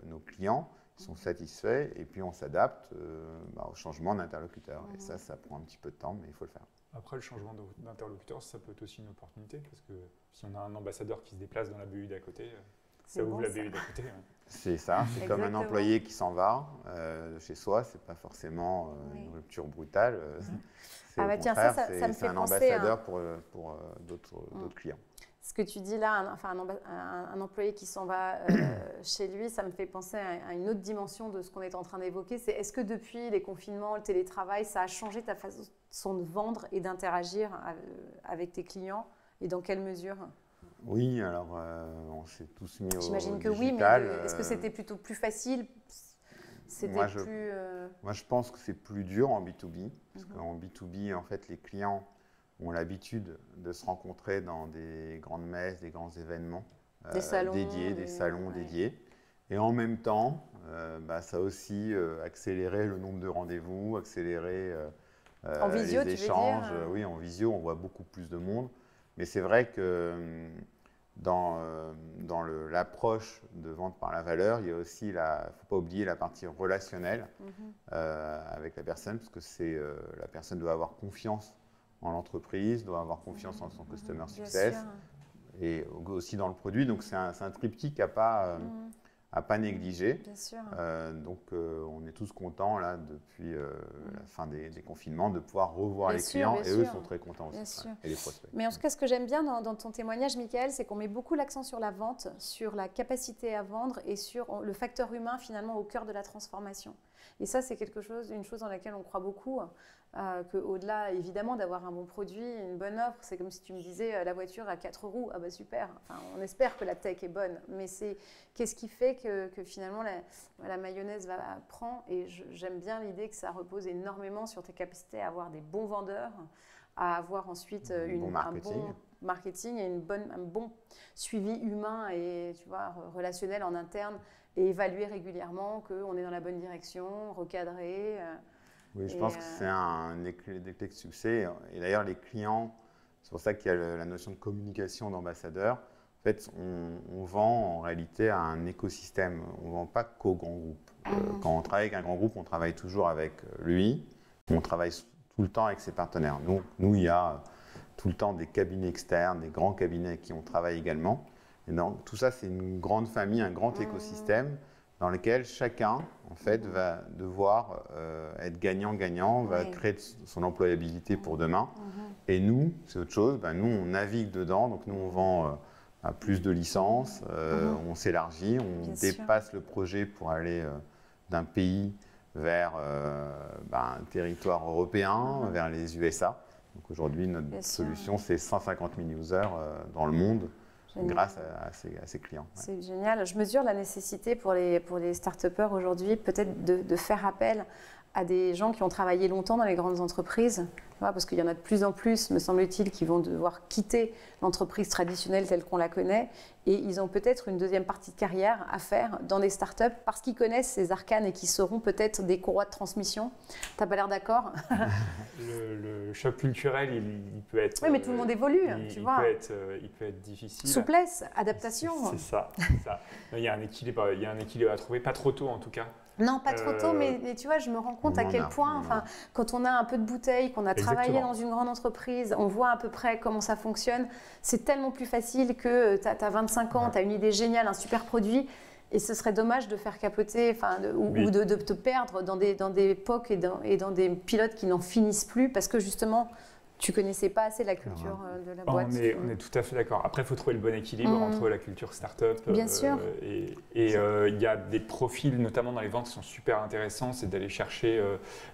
nos clients. ils sont satisfaits, et puis on s'adapte au changement d'interlocuteur. Et ça prend un petit peu de temps, mais il faut le faire. Après, le changement d'interlocuteur, ça peut être aussi une opportunité, parce que si on a un ambassadeur qui se déplace dans la BU d'à côté, ça ouvre la BU d'à côté. C'est ça, c'est comme un employé qui s'en va de chez soi, c'est pas forcément une rupture brutale. C'est au contraire, c'est un ambassadeur pour d'autres clients. Ce que tu dis là, un employé qui s'en va chez lui, ça me fait penser à une autre dimension de ce qu'on est en train d'évoquer. C'est est-ce que depuis les confinements, le télétravail, ça a changé ta façon de vendre et d'interagir avec tes clients, et dans quelle mesure? Oui, alors on s'est tous mis au digital. J'imagine que oui, mais est-ce que c'était plutôt plus facile? Moi, je pense que c'est plus dur en B2B, parce qu'en B2B, en fait, les clients ont l'habitude de se rencontrer dans des grandes messes, des grands événements des salons dédiés. Et en même temps, ça a aussi accéléré le nombre de rendez-vous, accéléré en visio, les échanges. Oui, en visio, on voit beaucoup plus de monde. Mais c'est vrai que dans l'approche de vente par la valeur, il y a aussi, il ne faut pas oublier la partie relationnelle avec la personne, parce que la personne doit avoir confiance en l'entreprise, doit avoir confiance en son customer success et aussi dans le produit. Donc c'est un triptyque à pas négliger. Bien sûr. Donc on est tous contents là depuis la fin des confinements de pouvoir revoir les clients et eux sont très contents aussi. Et les prospects. Mais en tout cas, ce que j'aime bien dans ton témoignage, Michael, c'est qu'on met beaucoup l'accent sur la vente, sur la capacité à vendre et sur le facteur humain finalement au cœur de la transformation. Et ça, c'est une chose dans laquelle on croit beaucoup, qu'au-delà évidemment d'avoir un bon produit, une bonne offre, c'est comme si tu me disais la voiture à 4 roues, ah bah super, enfin, on espère que la tech est bonne, mais c'est qu'est-ce qui fait que finalement la mayonnaise prend, et j'aime bien l'idée que ça repose énormément sur tes capacités à avoir des bons vendeurs, à avoir ensuite un bon marketing et un bon suivi humain et relationnel en interne, et évaluer régulièrement qu'on est dans la bonne direction, recadrer. Oui, je pense que c'est un des clés de succès. Et d'ailleurs, les clients, c'est pour ça qu'il y a la notion de communication d'ambassadeur. En fait, on vend en réalité à un écosystème. On ne vend pas qu'au grand groupe. Quand on travaille avec un grand groupe, on travaille toujours avec lui. On travaille tout le temps avec ses partenaires. Nous, il y a tout le temps des cabinets externes, des grands cabinets avec qui on travaille également. Et donc, tout ça, c'est une grande famille, un grand écosystème dans lequel chacun, en fait, va devoir être gagnant-gagnant, va créer son employabilité pour demain. Et nous, c'est autre chose. Nous, on navigue dedans. Donc, nous, on vend à plus de licences, on s'élargit, on dépasse le projet pour aller d'un pays vers un territoire européen, vers les USA. Donc, aujourd'hui, notre solution, c'est 150 000 users dans le monde. Grâce à ces clients. C'est génial. Je mesure la nécessité pour les start-upers aujourd'hui peut-être de faire appel à des gens qui ont travaillé longtemps dans les grandes entreprises, parce qu'il y en a de plus en plus, me semble-t-il, qui vont devoir quitter l'entreprise traditionnelle telle qu'on la connaît, et ils ont peut-être une deuxième partie de carrière à faire dans des startups parce qu'ils connaissent ces arcanes et qui seront peut-être des courroies de transmission. Tu n'as pas l'air d'accord? Le choc culturel, il peut être... Oui, mais tout le monde évolue, tu vois. Il peut être difficile. Souplesse, adaptation. C'est ça. Il y a un équilibre à trouver, pas trop tôt en tout cas. Non, pas trop tôt, mais tu vois, je me rends compte à quel point, quand on a un peu de bouteille, qu'on a travaillé dans une grande entreprise, on voit à peu près comment ça fonctionne, c'est tellement plus facile que tu as 25 ans, tu as une idée géniale, un super produit, et ce serait dommage de faire capoter ou de te perdre dans des POC et dans des pilotes qui n'en finissent plus, parce que justement, tu ne connaissais pas assez la culture de la boîte. On est tout à fait d'accord. Après, il faut trouver le bon équilibre entre la culture start-up et il y a des profils, notamment dans les ventes, qui sont super intéressants. C'est d'aller chercher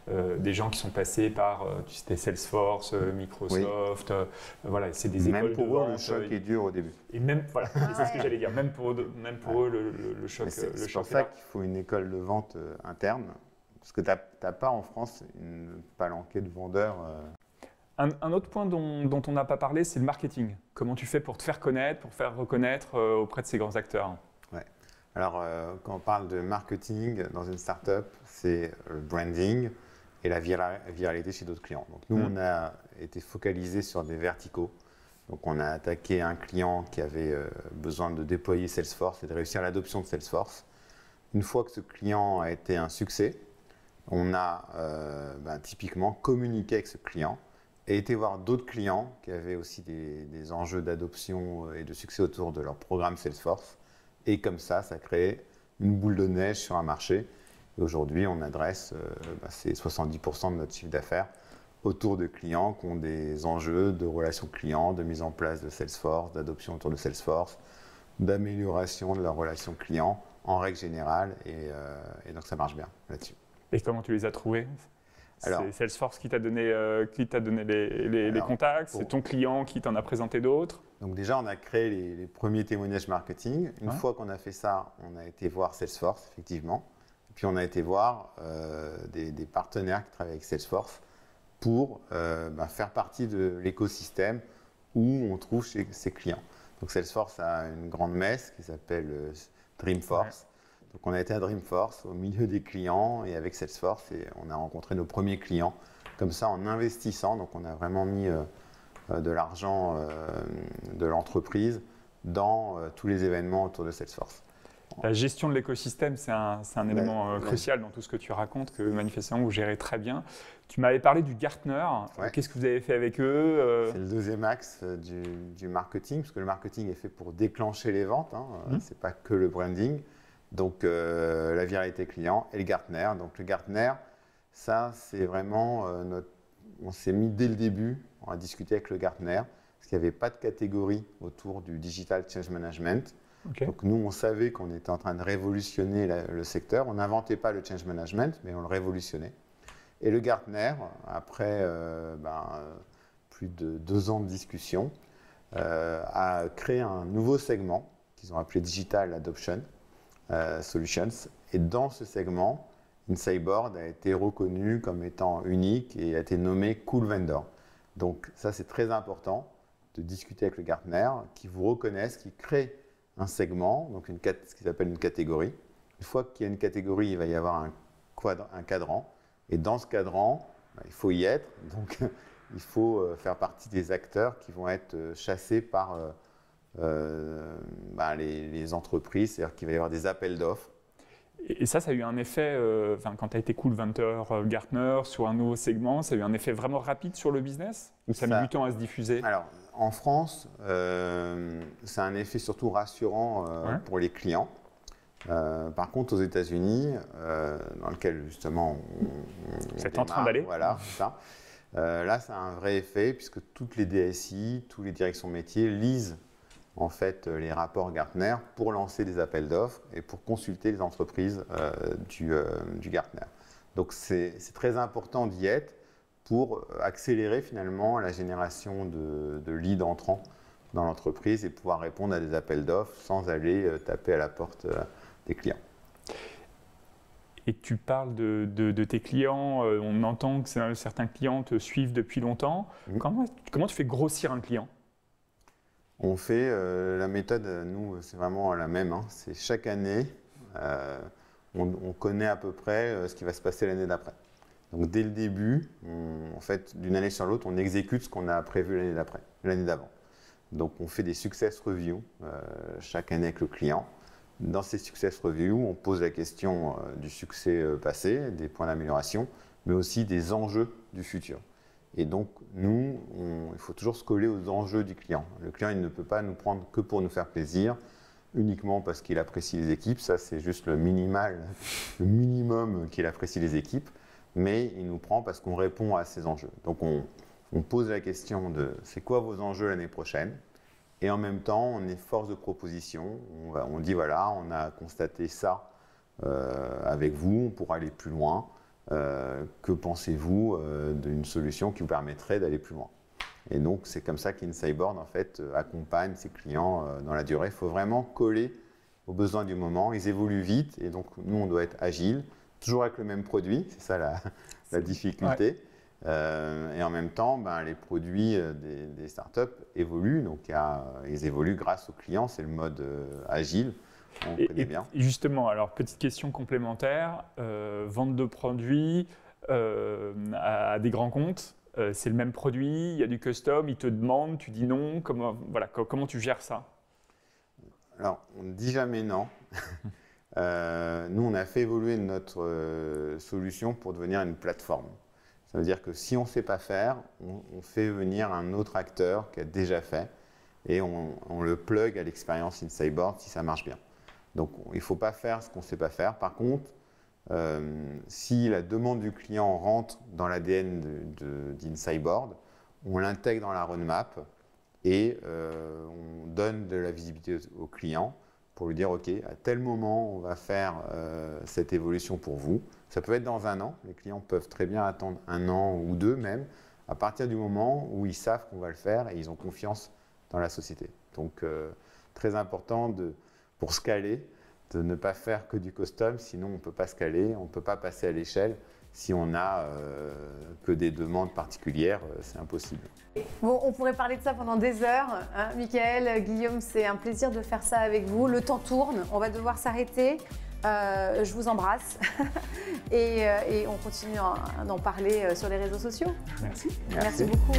des gens qui sont passés par Salesforce, Microsoft. Voilà, c'est des écoles de vente. Même pour eux, le choc est dur au début. Et même, voilà, c'est ce que j'allais dire. Même pour eux, le choc. C'est pour ça qu'il faut une école de vente interne. Parce que tu n'as pas en France une palanquée de vendeurs. Un autre point dont on n'a pas parlé, c'est le marketing. Comment tu fais pour te faire connaître, pour faire reconnaître auprès de ces grands acteurs? Ouais. Alors, quand on parle de marketing dans une startup, c'est le branding et la viralité chez d'autres clients. Donc, nous, on a été focalisé sur des verticaux. Donc, on a attaqué un client qui avait besoin de déployer Salesforce et de réussir l'adoption de Salesforce. Une fois que ce client a été un succès, on a typiquement communiqué avec ce client et été voir d'autres clients qui avaient aussi des enjeux d'adoption et de succès autour de leur programme Salesforce. Et comme ça crée une boule de neige sur un marché. Et aujourd'hui, on adresse c'est 70% de notre chiffre d'affaires autour de clients qui ont des enjeux de relations clients, de mise en place de Salesforce, d'adoption autour de Salesforce, d'amélioration de leur relation client en règle générale. Et donc, ça marche bien là-dessus. Et comment tu les as trouvés? C'est Salesforce qui t'a donné, les contacts, c'est ton client qui t'en a présenté d'autres? Donc déjà, on a créé les premiers témoignages marketing. Une fois qu'on a fait ça, on a été voir Salesforce, effectivement. Et puis on a été voir des partenaires qui travaillent avec Salesforce pour faire partie de l'écosystème où on trouve ses clients. Donc Salesforce a une grande messe qui s'appelle Dreamforce. Donc on a été à Dreamforce au milieu des clients et avec Salesforce et on a rencontré nos premiers clients comme ça en investissant. Donc on a vraiment mis de l'argent de l'entreprise dans tous les événements autour de Salesforce. La gestion de l'écosystème, c'est un élément crucial dans tout ce que tu racontes, que manifestement vous gérez très bien. Tu m'avais parlé du Gartner. Qu'est-ce que vous avez fait avec eux? C'est le deuxième axe du marketing, parce que le marketing est fait pour déclencher les ventes. Ce n'est pas que le branding. Donc, la viralité client et le Gartner. Donc, le Gartner, ça, c'est vraiment on s'est mis dès le début, on a discuté avec le Gartner, parce qu'il n'y avait pas de catégorie autour du Digital Change Management. Okay. Donc, nous, on savait qu'on était en train de révolutionner le secteur. On n'inventait pas le Change Management, mais on le révolutionnait. Et le Gartner, après plus de 2 ans de discussion, a créé un nouveau segment qu'ils ont appelé Digital Adoption Solutions. Et dans ce segment, Insightboard a été reconnu comme étant unique et a été nommé Cool Vendor. Donc ça, c'est très important de discuter avec le Gartner, qui vous reconnaissent, qui crée un segment, donc ce qui s'appelle une catégorie. Une fois qu'il y a une catégorie, il va y avoir un cadran. Et dans ce cadran, il faut y être. Donc il faut faire partie des acteurs qui vont être chassés par les entreprises, c'est-à-dire qu'il va y avoir des appels d'offres. Et ça a eu un effet, quand tu as été Cool Vendor Gartner sur un nouveau segment, ça a eu un effet vraiment rapide sur le business? Ou ça a mis du temps à se diffuser? Alors, en France, c'est un effet surtout rassurant pour les clients. Par contre, aux États-Unis, dans lequel justement c'est en train d'aller. Voilà, c'est ça. Là, ça a un vrai effet puisque toutes les DSI, toutes les directions métiers lisent en fait les rapports Gartner pour lancer des appels d'offres et pour consulter les entreprises du Gartner. Donc c'est très important d'y être pour accélérer finalement la génération de leads entrants dans l'entreprise et pouvoir répondre à des appels d'offres sans aller taper à la porte des clients. Et tu parles de tes clients, on entend que certains clients te suivent depuis longtemps. Comment tu fais grossir un client? On fait la méthode, nous, c'est vraiment la même. C'est chaque année, on connaît à peu près ce qui va se passer l'année d'après. Donc dès le début, en fait, d'une année sur l'autre, on exécute ce qu'on a prévu l'année d'avant. Donc on fait des success reviews chaque année avec le client. Dans ces success reviews, on pose la question du succès passé, des points d'amélioration, mais aussi des enjeux du futur. Et donc, nous, il faut toujours se coller aux enjeux du client. Le client, il ne peut pas nous prendre que pour nous faire plaisir, uniquement parce qu'il apprécie les équipes. Ça, c'est juste le minimum qu'il apprécie les équipes. Mais il nous prend parce qu'on répond à ces enjeux. Donc, on pose la question de c'est quoi vos enjeux l'année prochaine? Et en même temps, on est force de proposition. On dit voilà, on a constaté ça avec vous, on pourra aller plus loin. Que pensez-vous d'une solution qui vous permettrait d'aller plus loin? Et donc, c'est comme ça qu'Insightboard, en fait, accompagne ses clients dans la durée. Il faut vraiment coller aux besoins du moment. Ils évoluent vite et donc, nous, on doit être agile, toujours avec le même produit. C'est ça la difficulté. Ouais. Et en même temps, les produits des startups évoluent. Donc, ils évoluent grâce aux clients. C'est le mode agile. On connaît bien. Justement, alors petite question complémentaire, vente de produits à des grands comptes, c'est le même produit, il y a du custom, ils te demandent, tu dis non, comment tu gères ça? Alors, on ne dit jamais non, nous, on a fait évoluer notre solution pour devenir une plateforme. Ça veut dire que si on ne sait pas faire, on fait venir un autre acteur qui a déjà fait et on le plug à l'expérience Insideboard si ça marche bien. Donc, il ne faut pas faire ce qu'on ne sait pas faire. Par contre, si la demande du client rentre dans l'ADN d'Insideboard, on l'intègre dans la roadmap et on donne de la visibilité au client pour lui dire, OK, à tel moment, on va faire cette évolution pour vous. Ça peut être dans 1 an. Les clients peuvent très bien attendre 1 an ou 2 même, à partir du moment où ils savent qu'on va le faire et ils ont confiance dans la société. Donc, très important pour scaler, de ne pas faire que du custom, sinon on ne peut pas scaler, on ne peut pas passer à l'échelle. Si on n'a que des demandes particulières, c'est impossible. Bon, on pourrait parler de ça pendant des heures. Hein, Michael, Guillaume, c'est un plaisir de faire ça avec vous. Le temps tourne, on va devoir s'arrêter. Je vous embrasse et on continue d'en parler sur les réseaux sociaux. Merci. Merci beaucoup.